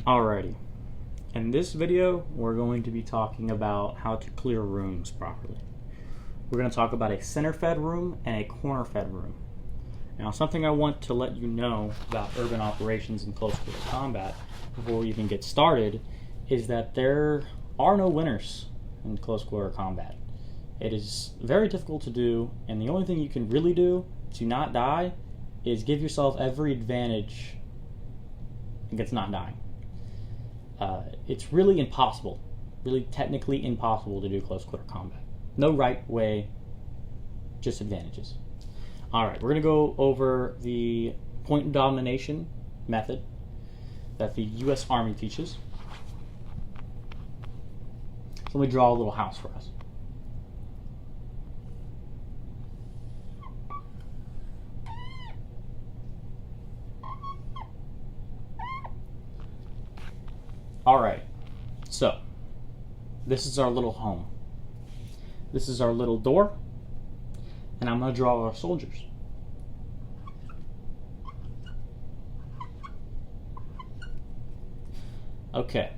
Alrighty, in this video we're going to be talking about how to clear rooms properly. We're going to talk about a center fed room and a corner fed room. Now, something I want to let you know about urban operations and close quarter combat before we even get started is that there are no winners in close quarter combat. It is very difficult to do, and the only thing you can really do to not die is give yourself every advantage against not dying. It's really impossible, really technically impossible to do close quarter combat. No right way, just advantages. Alright, we're going to go over the point domination method that the U.S. Army teaches. So let me draw a little house for us. Alright, so this is our little home. This is our little door, and I'm going to draw our soldiers. Okay,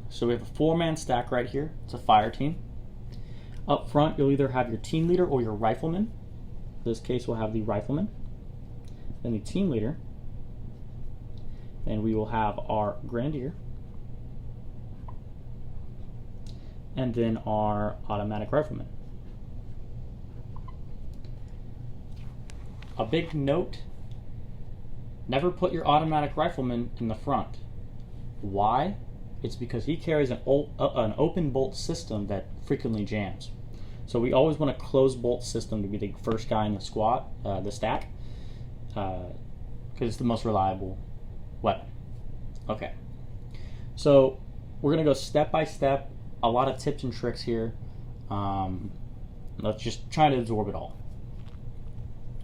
so we have a 4-man stack right here. It's a fire team. Up front, you'll either have your team leader or your rifleman. In this case, we'll have the rifleman, then the team leader, then we will have our grenadier, and then our automatic rifleman. A big note, never put your automatic rifleman in the front. Why? It's because he carries an open bolt system that frequently jams. So we always want a closed bolt system to be the first guy in the squad, the stack, because it's the most reliable weapon. Okay, so we're gonna go step by step. A lot of tips and tricks here. Let's just try to absorb it all.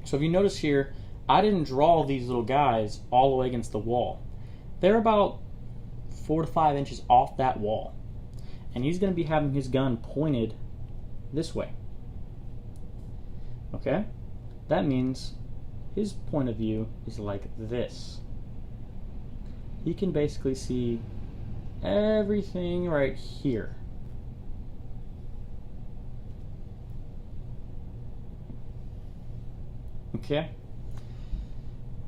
So if you notice here, I didn't draw these little guys all the way against the wall. They're about 4 to 5 inches off that wall. And he's going to be having his gun pointed this way. Okay? That means his point of view is like this. He can basically see everything right here. Okay?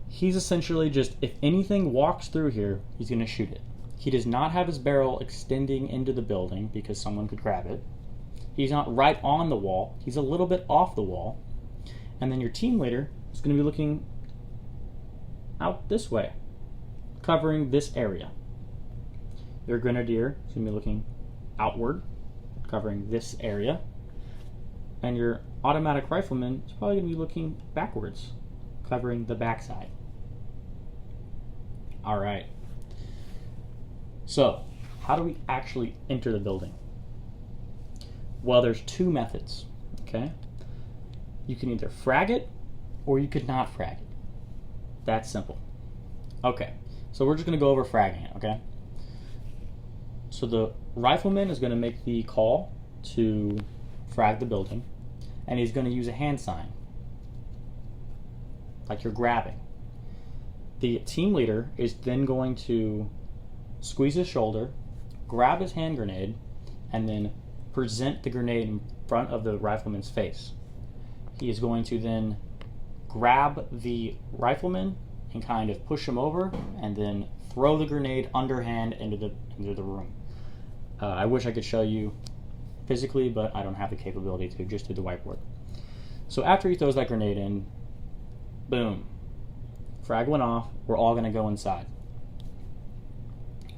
He's essentially just, if anything walks through here, he's going to shoot it. He does not have his barrel extending into the building because someone could grab it. He's not right on the wall. He's a little bit off the wall. And then your team leader is going to be looking out this way, covering this area. Your grenadier is going to be looking outward, covering this area. And your automatic rifleman is probably going to be looking backwards, covering the backside. Alright. So, how do we actually enter the building? Well, there's 2 methods, okay? You can either frag it, or you could not frag it. That's simple. Okay, so we're just going to go over fragging it, okay? So the rifleman is going to make the call to frag the building, and he's going to use a hand sign, like you're grabbing. The team leader is then going to squeeze his shoulder, grab his hand grenade, and then present the grenade in front of the rifleman's face. He is going to then grab the rifleman and kind of push him over, and then throw the grenade underhand into the room. I wish I could show you physically, but I don't have the capability to, just through the whiteboard. So after he throws that grenade in, boom, frag went off, we're all going to go inside.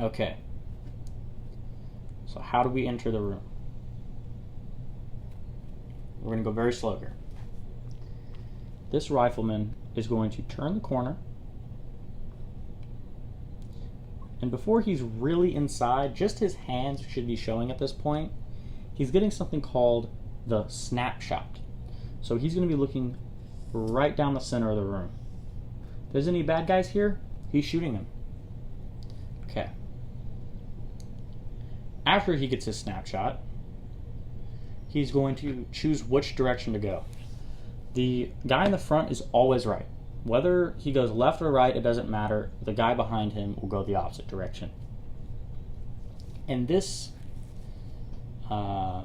Okay, so how do we enter the room? We're going to go very slow here. This rifleman is going to turn the corner, and before he's really inside, just his hands should be showing at this point, he's getting something called the snapshot. So he's going to be looking right down the center of the room. If there's any bad guys here, he's shooting them. Okay. After he gets his snapshot, he's going to choose which direction to go. The guy in the front is always right. Whether he goes left or right, it doesn't matter. The guy behind him will go the opposite direction. In this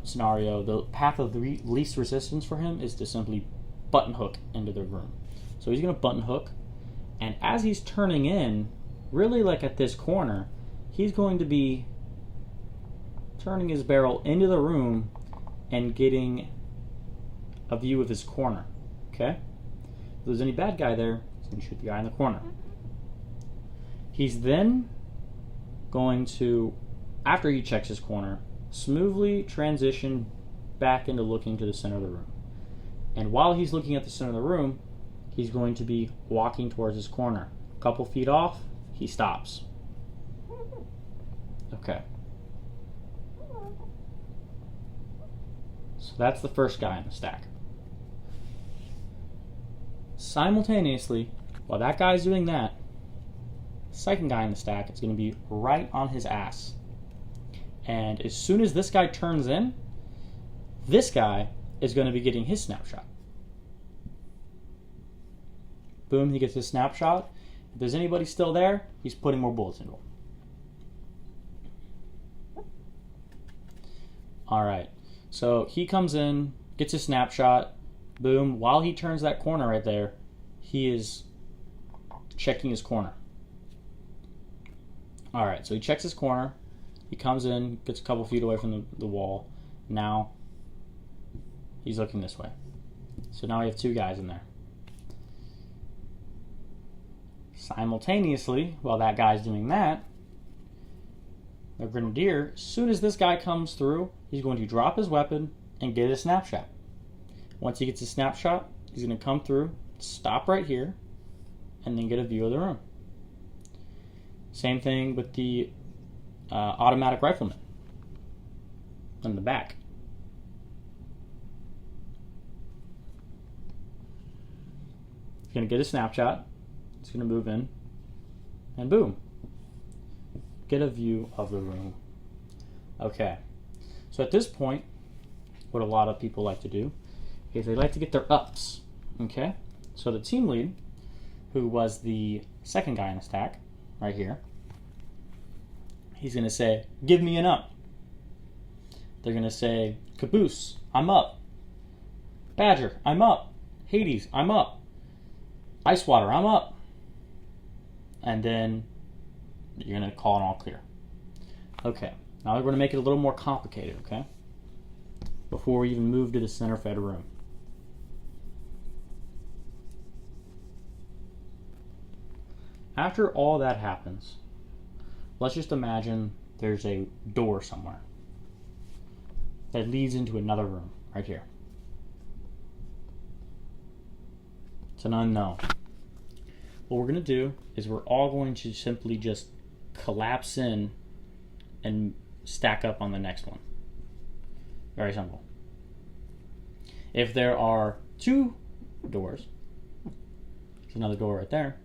scenario, the path of the least resistance for him is to simply button hook into the room. So he's going to button hook, and as he's turning in, really like at this corner, he's going to be turning his barrel into the room and getting a view of his corner. Okay? If there's any bad guy there, he's going to shoot the guy in the corner. He's then going to, after he checks his corner, smoothly transition back into looking to the center of the room. And while he's looking at the center of the room, he's going to be walking towards his corner. A couple feet off, he stops. Okay. So that's the first guy in the stack. Simultaneously, while that guy's doing that, the second guy in the stack is going to be right on his ass. And as soon as this guy turns in, this guy is going to be getting his snapshot. Boom, he gets his snapshot. If there's anybody still there, he's putting more bullets into him. Alright, so he comes in, gets his snapshot. Boom, while he turns that corner right there, he is checking his corner. Alright, so he checks his corner. He comes in, gets a couple feet away from the wall. Now, he's looking this way. So now we have two guys in there. Simultaneously, while that guy's doing that, the Grenadier, as soon as this guy comes through, he's going to drop his weapon and get a snapshot. Once he gets a snapshot, he's going to come through, stop right here, and then get a view of the room. Same thing with the automatic rifleman in the back. He's going to get a snapshot. He's going to move in, and boom, get a view of the room. Okay, so at this point, what a lot of people like to do is they like to get their ups. Okay, so the team lead, who was the second guy in the stack, right here, he's going to say, "Give me an up." They're going to say, "Caboose, I'm up. Badger, I'm up. Hades, I'm up. Icewater, I'm up." And then you're going to call an all clear. Okay, now we're going to make it a little more complicated, okay? Before we even move to the center fed room. After all that happens, let's just imagine there's a door somewhere that leads into another room right here. It's an unknown. What we're going to do is we're all going to simply just collapse in and stack up on the next one. Very simple. If there are two doors, there's another door right there,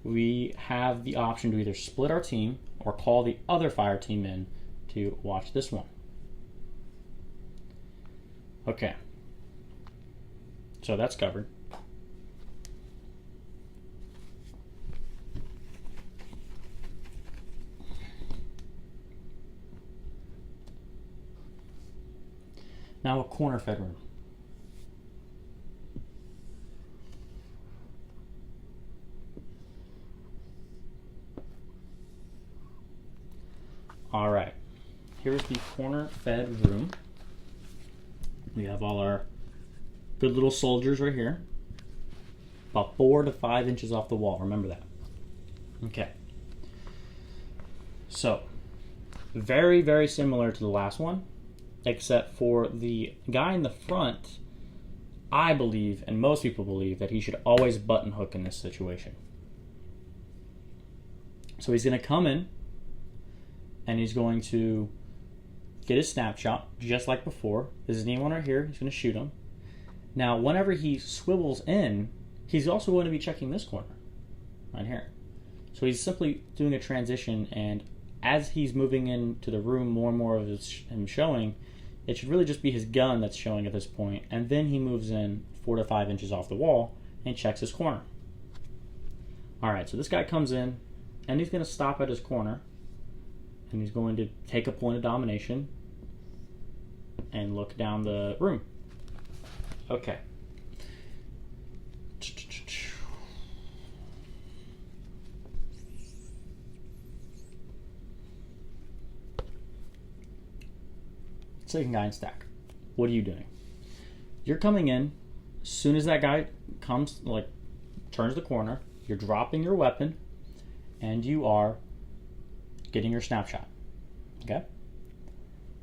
we have the option to either split our team or call the other fire team in to watch this one. Okay. So that's covered. Now a corner fed room. All right, here's the corner fed room. We have all our good little soldiers right here. About 4 to 5 inches off the wall, remember that. Okay. So, very, very similar to the last one, except for the guy in the front, I believe, and most people believe, that he should always button hook in this situation. So he's going to come in, and he's going to get his snapshot, just like before. There's anyone right here, he's going to shoot him. Now, whenever he swivels in, he's also going to be checking this corner, right here. So he's simply doing a transition, and as he's moving into the room, more and more of him showing, it should really just be his gun that's showing at this point, and then he moves in 4 to 5 inches off the wall and checks his corner. Alright, so this guy comes in, and he's going to stop at his corner, and he's going to take a point of domination and look down the room. Okay. Second guy in stack. What are you doing? You're coming in. As soon as that guy comes, turns the corner, you're dropping your weapon, and you are getting your snapshot. Okay?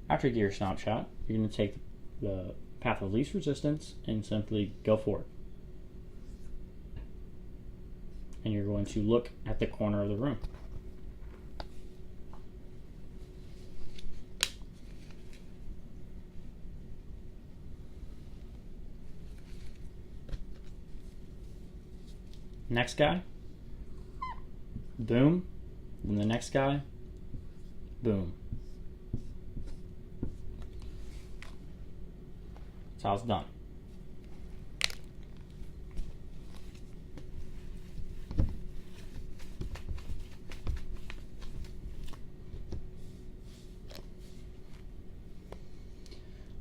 After you get your snapshot, you're going to take the path of least resistance and simply go forward. And you're going to look at the corner of the room. Next guy, boom. And the next guy, boom. That's how it's done.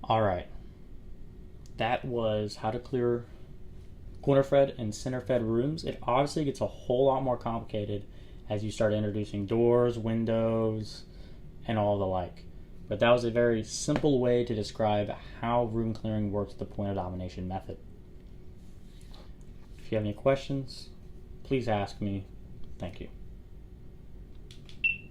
All right. That was how to clear corner fed and center fed rooms. It obviously gets a whole lot more complicated as you start introducing doors, windows, and all the like. But that was a very simple way to describe how room clearing works with the point of domination method. If you have any questions, please ask me. Thank you.